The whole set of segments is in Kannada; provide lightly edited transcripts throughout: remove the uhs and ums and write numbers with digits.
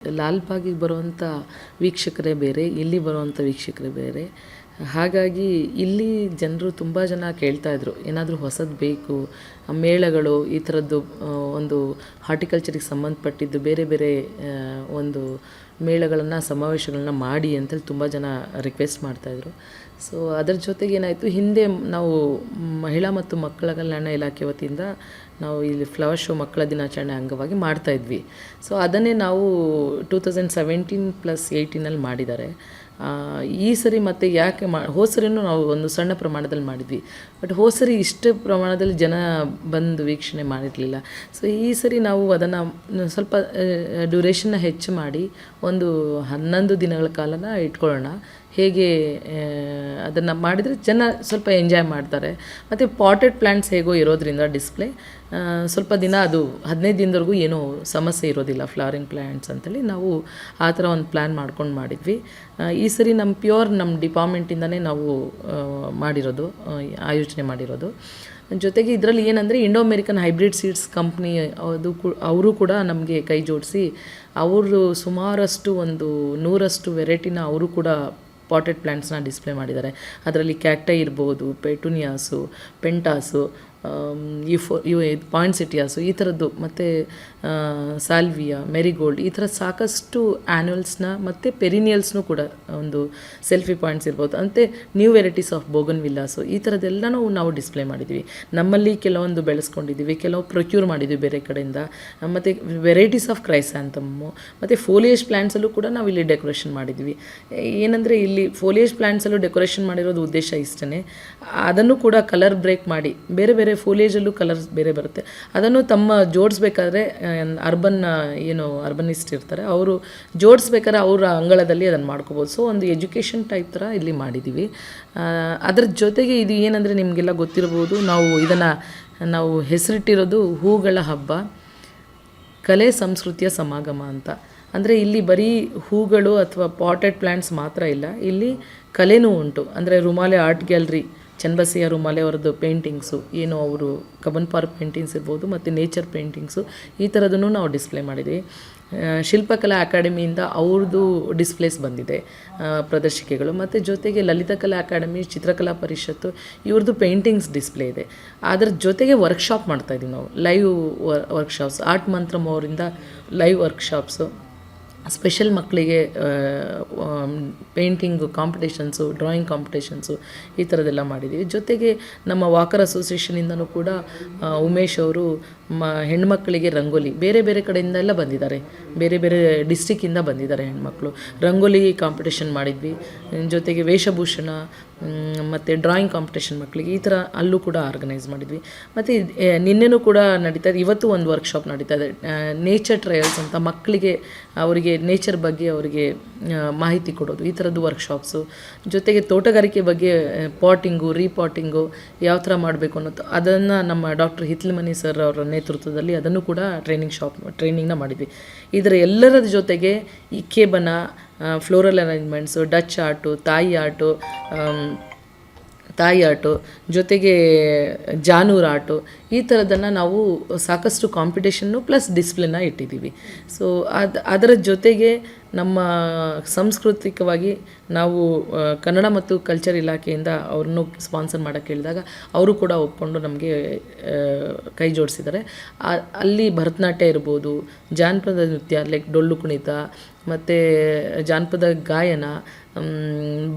ಲಾಲ್ಬಾಗಿಗೆ ಬರುವಂಥ ವೀಕ್ಷಕರೇ ಬೇರೆ, ಇಲ್ಲಿ ಬರುವಂಥ ವೀಕ್ಷಕರೇ ಬೇರೆ. ಹಾಗಾಗಿ ಇಲ್ಲಿ ಜನರು ತುಂಬ ಜನ ಕೇಳ್ತಾಯಿದ್ರು, ಏನಾದರೂ ಹೊಸದು ಬೇಕು, ಮೇಳಗಳು ಈ ಥರದ್ದು ಒಂದು ಹಾರ್ಟಿಕಲ್ಚರಿಗೆ ಸಂಬಂಧಪಟ್ಟಿದ್ದು ಬೇರೆ ಬೇರೆ ಒಂದು ಮೇಳಗಳನ್ನು ಸಮಾವೇಶಗಳನ್ನ ಮಾಡಿ ಅಂತೇಳಿ ತುಂಬ ಜನ ರಿಕ್ವೆಸ್ಟ್ ಮಾಡ್ತಾಯಿದ್ರು. ಸೊ ಅದರ ಜೊತೆಗೆ ಏನಾಯಿತು, ಹಿಂದೆ ನಾವು ಮಹಿಳಾ ಮತ್ತು ಮಕ್ಕಳ ಕಲ್ಯಾಣ ಇಲಾಖೆ ವತಿಯಿಂದ ನಾವು ಇಲ್ಲಿ ಫ್ಲವರ್ ಶೋ ಮಕ್ಕಳ ದಿನಾಚರಣೆ ಅಂಗವಾಗಿ ಮಾಡ್ತಾಯಿದ್ವಿ. ಸೊ ಅದನ್ನೇ ನಾವು 2017+18 ಮಾಡಿದ್ದಾರೆ. ಈ ಸರಿ ಮತ್ತು ಯಾಕೆ ಹೋದ ಸರಿನೂ ನಾವು ಒಂದು ಸಣ್ಣ ಪ್ರಮಾಣದಲ್ಲಿ ಮಾಡಿದ್ವಿ, ಬಟ್ ಹೋದ ಸರಿ ಇಷ್ಟು ಪ್ರಮಾಣದಲ್ಲಿ ಜನ ಬಂದು ವೀಕ್ಷಣೆ ಮಾಡಿರಲಿಲ್ಲ. ಸೊ ಈ ಸರಿ ನಾವು ಅದನ್ನು ಸ್ವಲ್ಪ ಡ್ಯೂರೇಷನ್ನ ಹೆಚ್ಚು ಮಾಡಿ ಒಂದು 11 ದಿನಗಳ ಕಾಲನ ಇಟ್ಕೊಳ್ಳೋಣ. ಹೇಗೆ ಅದನ್ನು ಮಾಡಿದರೆ ಜನ ಸ್ವಲ್ಪ ಎಂಜಾಯ್ ಮಾಡ್ತಾರೆ. ಮತ್ತು ಪಾಟೆಡ್ ಪ್ಲ್ಯಾಂಟ್ಸ್ ಹೇಗೋ ಇರೋದ್ರಿಂದ ಡಿಸ್ಪ್ಲೇ ಸ್ವಲ್ಪ ದಿನ ಅದು 15 ದಿನದವರೆಗೂ ಏನೂ ಸಮಸ್ಯೆ ಇರೋದಿಲ್ಲ ಫ್ಲವರಿಂಗ್ ಪ್ಲ್ಯಾಂಟ್ಸ್ ಅಂತೇಳಿ ನಾವು ಆ ಥರ ಒಂದು ಪ್ಲ್ಯಾನ್ ಮಾಡ್ಕೊಂಡು ಮಾಡಿದ್ವಿ. ಈ ಸರಿ ನಮ್ಮ ಡಿಪಾರ್ಟ್ಮೆಂಟಿಂದನೇ ನಾವು ಮಾಡಿರೋದು, ಆಯೋಜನೆ ಮಾಡಿರೋದು. ಜೊತೆಗೆ ಇದರಲ್ಲಿ ಏನಂದರೆ Indo American hybrid seeds company ಅವರು ಕೂಡ ನಮಗೆ ಕೈ ಜೋಡಿಸಿ ಅವರು ಸುಮಾರಷ್ಟು ಒಂದು 100 ವೆರೈಟಿನ ಅವರು ಕೂಡ ಪಾಟೆಡ್ ಪ್ಲ್ಯಾಂಟ್ಸ್ನ ಡಿಸ್ಪ್ಲೇ ಮಾಡಿದ್ದಾರೆ. ಅದರಲ್ಲಿ ಕ್ಯಾಕ್ಟೈ ಇರ್ಬೋದು, ಪೆಟುನಿಯಾಸು, ಪೆಂಟಾಸು, ಪಾಯಿಂಟ್ಸಿಟಿಯಾಸು ಈ ಥರದ್ದು, ಮತ್ತು ಸಾಲ್ವಿಯಾ, ಮೆರಿಗೋಲ್ಡ್, ಈ ಥರ ಸಾಕಷ್ಟು ಆ್ಯನ್ಯುವಲ್ಸ್ನ ಮತ್ತು ಪೆರಿನಿಯಲ್ಸ್ನೂ ಕೂಡ ಒಂದು ಸೆಲ್ಫಿ ಪಾಯಿಂಟ್ಸ್ ಇರ್ಬೋದು, ಮತ್ತು ನ್ಯೂ ವೆರೈಟೀಸ್ ಆಫ್ ಬೋಗನ್ ವಿಲ್ಲಾಸು ಈ ಥರದ್ದೆಲ್ಲನೂ ನಾವು ಡಿಸ್ಪ್ಲೇ ಮಾಡಿದ್ವಿ. ನಮ್ಮಲ್ಲಿ ಕೆಲವೊಂದು ಬೆಳೆಸ್ಕೊಂಡಿದ್ದೀವಿ, ಕೆಲವು ಪ್ರೊಕ್ಯೂರ್ ಮಾಡಿದ್ವಿ ಬೇರೆ ಕಡೆಯಿಂದ, ಮತ್ತು ವೆರೈಟೀಸ್ ಆಫ್ ಕ್ರೈಸ್ಯಾಂಥಮ್ಮು ಮತ್ತು ಫೋಲಿಯೇಜ್ ಪ್ಲ್ಯಾಂಟ್ಸಲ್ಲೂ ಕೂಡ ನಾವು ಇಲ್ಲಿ ಡೆಕೋರೇಷನ್ ಮಾಡಿದ್ವಿ. ಏನಂದರೆ ಇಲ್ಲಿ ಫೋಲಿಯೇಜ್ ಪ್ಲ್ಯಾಂಟ್ಸಲ್ಲೂ ಡೆಕೋರೇಷನ್ ಮಾಡಿರೋದು ಉದ್ದೇಶ ಇಷ್ಟೇ, ಅದನ್ನು ಕೂಡ ಕಲರ್ ಬ್ರೇಕ್ ಮಾಡಿ ಬೇರೆ ಬೇರೆ ಫೋಲಿಯೇಜಲ್ಲೂ ಕಲರ್ಸ್ ಬೇರೆ ಬರುತ್ತೆ, ಅದನ್ನು ತಮ್ಮ ಜೋಡಿಸ್ಬೇಕಾದ್ರೆ ಅರ್ಬನಿಸ್ಟ್ ಇರ್ತಾರೆ ಅವರು ಜೋಡಿಸ್ಬೇಕಾದ್ರೆ ಅವರ ಅಂಗಳದಲ್ಲಿ ಅದನ್ನು ಮಾಡ್ಕೋಬೋದು. ಸೊ ಒಂದು ಎಜುಕೇಷನ್ ಟೈಪ್ ಥರ ಇಲ್ಲಿ ಮಾಡಿದ್ದೀವಿ. ಅದರ ಜೊತೆಗೆ ಇದು ಏನಂದರೆ ನಿಮಗೆಲ್ಲ ಗೊತ್ತಿರ್ಬೋದು, ನಾವು ಹೆಸರಿಟ್ಟಿರೋದು ಹೂಗಳ ಹಬ್ಬ, ಕಲೆ ಸಂಸ್ಕೃತಿಯ ಸಮಾಗಮ ಅಂತ. ಅಂದರೆ ಇಲ್ಲಿ ಬರೀ ಹೂಗಳು ಅಥವಾ ಪಾಟೆಡ್ ಪ್ಲ್ಯಾಂಟ್ಸ್ ಮಾತ್ರ ಇಲ್ಲ, ಇಲ್ಲಿ ಕಲೆನೂ ಉಂಟು. ಅಂದರೆ ರುಮಾಲೆ ಆರ್ಟ್ ಗ್ಯಾಲರಿ, ಚನ್ನಬಸಯ್ಯ ರುಮಾಲೆ ಅವರದ್ದು ಪೇಂಟಿಂಗ್ಸು, ಏನು ಅವರು ಕಬ್ಬನ್ ಪಾರ್ಕ್ ಪೇಂಟಿಂಗ್ಸ್ ಇರ್ಬೋದು ಮತ್ತು ನೇಚರ್ ಪೇಂಟಿಂಗ್ಸು ಈ ಥರದನ್ನು ನಾವು ಡಿಸ್ಪ್ಲೇ ಮಾಡಿದ್ವಿ. ಶಿಲ್ಪಕಲಾ ಅಕಾಡೆಮಿಯಿಂದ ಅವ್ರದ್ದು ಡಿಸ್ಪ್ಲೇಸ್ ಬಂದಿದೆ, ಪ್ರದರ್ಶಿಕೆಗಳು, ಮತ್ತು ಜೊತೆಗೆ ಲಲಿತಕಲಾ ಅಕಾಡೆಮಿ, ಚಿತ್ರಕಲಾ ಪರಿಷತ್ತು ಇವ್ರದ್ದು ಪೇಂಟಿಂಗ್ಸ್ ಡಿಸ್ಪ್ಲೇ ಇದೆ. ಅದರ ಜೊತೆಗೆ ವರ್ಕ್ಶಾಪ್ ಮಾಡ್ತಾಯಿದ್ದೀವಿ ನಾವು, ಲೈವ್ ವರ್ಕ್ಶಾಪ್ಸ್, ಆರ್ಟ್ ಮಂತ್ರಮ್ ಅವರಿಂದ ಲೈವ್ ವರ್ಕ್ಶಾಪ್ಸು, ಸ್ಪೆಷಲ್ ಮಕ್ಕಳಿಗೆ ಪೇಂಟಿಂಗು ಕಾಂಪಿಟೇಷನ್ಸು, ಡ್ರಾಯಿಂಗ್ ಕಾಂಪಿಟೇಷನ್ಸು ಈ ಥರದ್ದೆಲ್ಲ ಮಾಡಿದ್ದೀವಿ. ಜೊತೆಗೆ ನಮ್ಮ ವಾಕರ್ ಅಸೋಸಿಯೇಷನಿಂದನೂ ಕೂಡ ಉಮೇಶ್ ಅವರು ಹೆಣ್ಮಕ್ಕಳಿಗೆ ರಂಗೋಲಿ ಬೇರೆ ಬೇರೆ ಕಡೆಯಿಂದ ಎಲ್ಲ ಬಂದಿದ್ದಾರೆ, ಬೇರೆ ಬೇರೆ ಡಿಸ್ಟಿಕ್ಕಿಂದ ಬಂದಿದ್ದಾರೆ ಹೆಣ್ಮಕ್ಳು. ರಂಗೋಲಿ ಕಾಂಪಿಟೇಷನ್ ಮಾಡಿದ್ವಿ, ಜೊತೆಗೆ ವೇಷಭೂಷಣ ಮತ್ತು ಡ್ರಾಯಿಂಗ್ ಕಾಂಪಿಟೇಷನ್ ಮಕ್ಕಳಿಗೆ ಈ ಥರ ಅಲ್ಲೂ ಕೂಡ ಆರ್ಗನೈಸ್ ಮಾಡಿದ್ವಿ. ಮತ್ತು ನಿನ್ನೆನೂ ಕೂಡ ನಡೀತಾ ಇದೆ, ಇವತ್ತು ಒಂದು ವರ್ಕ್ಶಾಪ್ ನಡೀತಾ ಇದೆ, ನೇಚರ್ ಟ್ರಯಲ್ಸ್ ಅಂತ, ಮಕ್ಕಳಿಗೆ ಅವರಿಗೆ ನೇಚರ್ ಬಗ್ಗೆ ಅವರಿಗೆ ಮಾಹಿತಿ ಕೊಡೋದು ಈ ಥರದ್ದು ವರ್ಕ್ಶಾಪ್ಸು. ಜೊತೆಗೆ ತೋಟಗಾರಿಕೆ ಬಗ್ಗೆ ಪಾಟಿಂಗು, ರೀಪಾಟಿಂಗು ಯಾವ ಥರ ಮಾಡಬೇಕು ಅನ್ನೋದು ಅದನ್ನು ನಮ್ಮ ಡಾಕ್ಟರ್ ಹಿತ್ಲಮನಿ ಸರ್ ಅವರ ನೇತೃತ್ವದಲ್ಲಿ ಅದನ್ನು ಕೂಡ ಟ್ರೈನಿಂಗ್ನ ಮಾಡಿದ್ವಿ. ಇದರ ಎಲ್ಲರ ಜೊತೆಗೆ ಇಕ್ಕೇಬನ, ಫ್ಲೋರಲ್ ಅರೇಂಜ್ಮೆಂಟ್ಸು, ಡಚ್ ಆರ್ಟು, ತಾಯಿ ಆರ್ಟು, ಜೊತೆಗೆ ಜಾನೂರ್ ಆರ್ಟು ಈ ಥರದನ್ನು ನಾವು ಸಾಕಷ್ಟು ಕಾಂಪಿಟೇಷನ್ನು ಪ್ಲಸ್ ಡಿಸ್ಪ್ಲೇನ ಇಟ್ಟಿದ್ದೀವಿ. ಸೊ ಅದರ ಜೊತೆಗೆ ನಮ್ಮ ಸಾಂಸ್ಕೃತಿಕವಾಗಿ ನಾವು ಕನ್ನಡ ಮತ್ತು ಕಲ್ಚರ್ ಇಲಾಖೆಯಿಂದ ಅವ್ರನ್ನೂ ಸ್ಪಾನ್ಸರ್ ಮಾಡೋಕ್ಕೆ ಹೇಳಿದಾಗ ಅವರು ಕೂಡ ಒಪ್ಕೊಂಡು ನಮಗೆ ಕೈ ಜೋಡಿಸಿದ್ದಾರೆ. ಅಲ್ಲಿ ಭರತನಾಟ್ಯ ಇರ್ಬೋದು, ಜಾನಪದ ನೃತ್ಯ ಲೈಕ್ ಡೊಳ್ಳು ಕುಣಿತ, ಮತ್ತು ಜಾನಪದ ಗಾಯನ,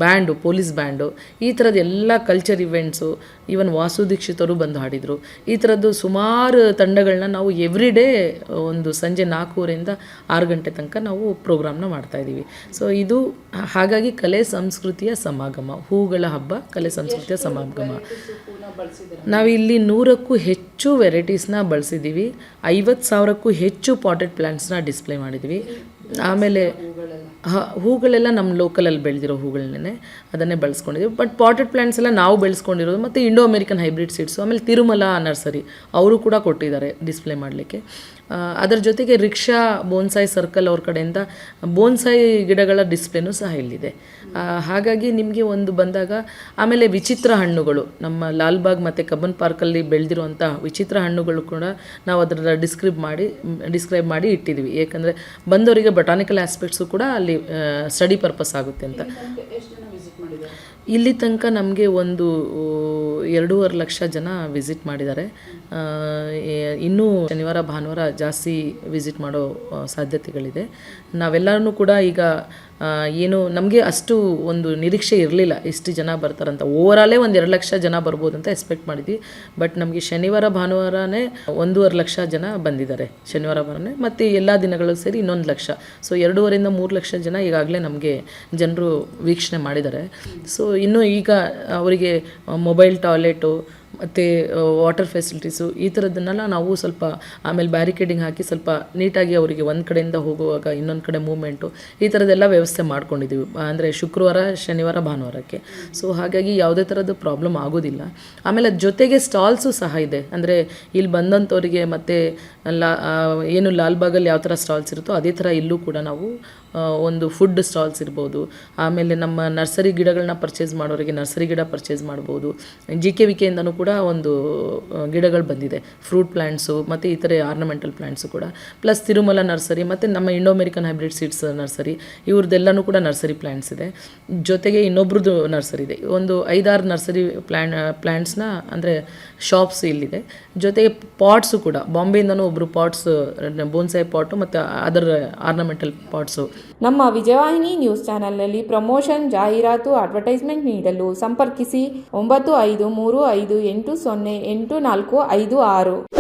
ಬ್ಯಾಂಡು, ಪೊಲೀಸ್ ಬ್ಯಾಂಡು ಈ ಥರದ್ದು ಎಲ್ಲ culture events, even Vasu Dixit ಅವರು ಬಂದು ಹಾಡಿದರು. ಈ ಥರದ್ದು ಸುಮಾರು ತಂಡಗಳನ್ನ ನಾವು ಎವ್ರಿ ಡೇ ಒಂದು ಸಂಜೆ 4:30ರಿಂದ 6 ಗಂಟೆ ತನಕ ನಾವು ಪ್ರೋಗ್ರಾಮ್ನ ಮಾಡ್ತಾಯಿದ್ದೀವಿ. ಸೊ ಇದು ಹಾಗಾಗಿ ಕಲೆ ಸಂಸ್ಕೃತಿಯ ಸಮಾಗಮ, ಹೂಗಳ ಹಬ್ಬ, ಕಲೆ ಸಂಸ್ಕೃತಿಯ ಸಮಾಗಮ. ನಾವಿಲ್ಲಿ 100ಕ್ಕೂ ಹೆಚ್ಚು ವೆರೈಟೀಸ್ನ ಬಳಸಿದ್ದೀವಿ, 50,000ಕ್ಕೂ ಹೆಚ್ಚು ಪಾಟೆಡ್ ಪ್ಲ್ಯಾಂಟ್ಸ್ನ ಡಿಸ್ಪ್ಲೇ ಮಾಡಿದ್ವಿ. ಆಮೇಲೆ ಹೂಗಳೆಲ್ಲ ನಮ್ಮ ಲೋಕಲಲ್ಲಿ ಬೆಳೆದಿರೋ ಹೂಗಳನ್ನೇ ಅದನ್ನೇ ಬಳಸ್ಕೊಂಡಿದ್ದೀವಿ. ಬಟ್ ಪಾಟೆಡ್ ಪ್ಲ್ಯಾಂಟ್ಸ್ ಎಲ್ಲ ನಾವು ಬೆಳೆಸ್ಕೊಂಡಿರೋದು, ಮತ್ತು ಇಂಡೋ ಅಮೇರಿಕನ್ ಹೈಬ್ರಿಡ್ ಸೀಡ್ಸು, ಆಮೇಲೆ ತಿರುಮಲ ನರ್ಸರಿ ಅವರು ಕೂಡ ಕೊಟ್ಟಿದ್ದಾರೆ ಡಿಸ್ಪ್ಲೇ ಮಾಡಲಿಕ್ಕೆ. ಅದರ ಜೊತೆಗೆ ರಿಕ್ಷಾ ಬೋನ್ಸಾಯಿ ಸರ್ಕಲ್ ಅವ್ರ ಕಡೆಯಿಂದ ಬೋನ್ಸಾಯಿ ಗಿಡಗಳ ಡಿಸ್ಪ್ಲೇನೂ ಸಹ ಇಲ್ಲಿದೆ. ಹಾಗಾಗಿ ನಿಮಗೆ ಒಂದು ಬಂದಾಗ ಆಮೇಲೆ ವಿಚಿತ್ರ ಹಣ್ಣುಗಳು ನಮ್ಮ ಲಾಲ್ಬಾಗ್ ಮತ್ತು ಕಬ್ಬನ್ ಪಾರ್ಕಲ್ಲಿ ಬೆಳೆದಿರುವಂಥ ವಿಚಿತ್ರ ಹಣ್ಣುಗಳು ಕೂಡ ನಾವು ಅದರ ಡಿಸ್ಕ್ರೈಬ್ ಮಾಡಿ ಇಟ್ಟಿದ್ವಿ. ಏಕೆಂದರೆ ಬಂದವರಿಗೆ ಬೊಟಾನಿಕಲ್ ಆಸ್ಪೆಕ್ಟ್ಸು ಕೂಡ ಅಲ್ಲಿ ಸ್ಟಡಿ ಪರ್ಪಸ್ ಆಗುತ್ತೆ ಅಂತ. ಇಲ್ಲಿ ತನಕ ನಮಗೆ ಒಂದು 2.5 ಲಕ್ಷ ಜನ ವಿಸಿಟ್ ಮಾಡಿದ್ದಾರೆ. ಇನ್ನೂ ಶನಿವಾರ ಭಾನುವಾರ ಜಾಸ್ತಿ ವಿಸಿಟ್ ಮಾಡೋ ಸಾಧ್ಯತೆಗಳಿದೆ. ನಾವೆಲ್ಲರೂ ಕೂಡ ಈಗ ಏನು ನಮಗೆ ಅಷ್ಟು ಒಂದು ನಿರೀಕ್ಷೆ ಇರಲಿಲ್ಲ ಇಷ್ಟು ಜನ ಬರ್ತಾರಂತ. ಓವರಾಲೇ ಒಂದು 2 ಲಕ್ಷ ಜನ ಬರ್ಬೋದು ಅಂತ ಎಕ್ಸ್ಪೆಕ್ಟ್ ಮಾಡಿದ್ವಿ. ಬಟ್ ನಮಗೆ ಶನಿವಾರ ಭಾನುವಾರನೇ 1.5 ಲಕ್ಷ ಜನ ಬಂದಿದ್ದಾರೆ ಶನಿವಾರ ಭಾನುವಾರ, ಮತ್ತು ಎಲ್ಲ ದಿನಗಳು ಸೇರಿ 1 ಲಕ್ಷ. ಸೊ 2.5ರಿಂದ 3 ಲಕ್ಷ ಜನ ಈಗಾಗಲೇ ನಮಗೆ ಜನರು ವೀಕ್ಷಣೆ ಮಾಡಿದ್ದಾರೆ. ಸೊ ಇನ್ನು ಈಗ ಅವರಿಗೆ ಮೊಬೈಲ್ ಟಾಯ್ಲೆಟು ಮತ್ತು ವಾಟರ್ ಫೆಸಿಲಿಟೀಸು ಈ ಥರದ್ದನ್ನೆಲ್ಲ ನಾವು ಸ್ವಲ್ಪ ಆಮೇಲೆ ಬ್ಯಾರಿಕೇಡಿಂಗ್ ಹಾಕಿ ಸ್ವಲ್ಪ ನೀಟಾಗಿ ಅವರಿಗೆ ಒಂದು ಕಡೆಯಿಂದ ಹೋಗುವಾಗ ಇನ್ನೊಂದು ಕಡೆ ಮೂವ್ಮೆಂಟು ಈ ಥರದ್ದೆಲ್ಲ ವ್ಯವಸ್ಥೆ ಮಾಡ್ಕೊಂಡಿದ್ದೀವಿ. ಅಂದರೆ ಶುಕ್ರವಾರ ಶನಿವಾರ ಭಾನುವಾರಕ್ಕೆ. ಸೊ ಹಾಗಾಗಿ ಯಾವುದೇ ಥರದ್ದು ಪ್ರಾಬ್ಲಮ್ ಆಗೋದಿಲ್ಲ. ಆಮೇಲೆ ಜೊತೆಗೆ ಸ್ಟಾಲ್ಸು ಸಹ ಇದೆ. ಅಂದರೆ ಇಲ್ಲಿ ಬಂದಂಥವರಿಗೆ ಮತ್ತು ಏನು ಲಾಲ್ಬಾಗಲ್ಲಿ ಯಾವ ಥರ ಸ್ಟಾಲ್ಸ್ ಇರುತ್ತೋ ಅದೇ ಥರ ಇಲ್ಲೂ ಕೂಡ ನಾವು ಒಂದು ಫುಡ್ ಸ್ಟಾಲ್ಸ್ ಇರ್ಬೋದು. ಆಮೇಲೆ ನಮ್ಮ ನರ್ಸರಿ ಗಿಡಗಳನ್ನ ಪರ್ಚೇಸ್ ಮಾಡೋರಿಗೆ ನರ್ಸರಿ ಗಿಡ ಪರ್ಚೇಸ್ ಮಾಡ್ಬೋದು. JKVKಯಿಂದನೂ ಕೂಡ ಒಂದು ಗಿಡಗಳು ಬಂದಿದೆ, ಫ್ರೂಟ್ ಪ್ಲ್ಯಾಂಟ್ಸು ಮತ್ತು ಈ ಥರ ಆರ್ನಮೆಂಟಲ್ ಪ್ಲ್ಯಾಂಟ್ಸು ಕೂಡ. ಪ್ಲಸ್ ತಿರುಮಲ ನರ್ಸರಿ ಮತ್ತು ನಮ್ಮ Indo American hybrid seeds nursery ಇವ್ರದ್ದೆಲ್ಲನೂ ಕೂಡ ನರ್ಸರಿ ಪ್ಲ್ಯಾಂಟ್ಸ್ ಇದೆ. ಜೊತೆಗೆ ಇನ್ನೊಬ್ರದ್ದು ನರ್ಸರಿ ಇದೆ. ಒಂದು 5-6 ನರ್ಸರಿ ಪ್ಲ್ಯಾಂಟ್ಸ್ನ ಅಂದರೆ ಶಾಪ್ಸ್ ಇಲ್ಲಿದೆ. ಜೊತೆಗೆ ಪಾಟ್ಸು ಕೂಡ ಬಾಂಬೆಯಿಂದನೂ ಒಬ್ಬರು ಪಾಟ್ಸ್ ಬೋನ್ಸಾಯಿ ಪಾಟು ಮತ್ತು ಅದರ್ ಆರ್ನಮೆಂಟಲ್ ಪಾಟ್ಸು. ನಮ್ಮ ವಿಜಯವಾಹಿನಿ ನ್ಯೂಸ್ ಚಾನೆಲ್ನಲ್ಲಿ ಪ್ರಮೋಷನ್, ಜಾಹೀರಾತು, ಅಡ್ವರ್ಟೈಸ್ಮೆಂಟ್ ನೀಡಲು ಸಂಪರ್ಕಿಸಿ 9535808456.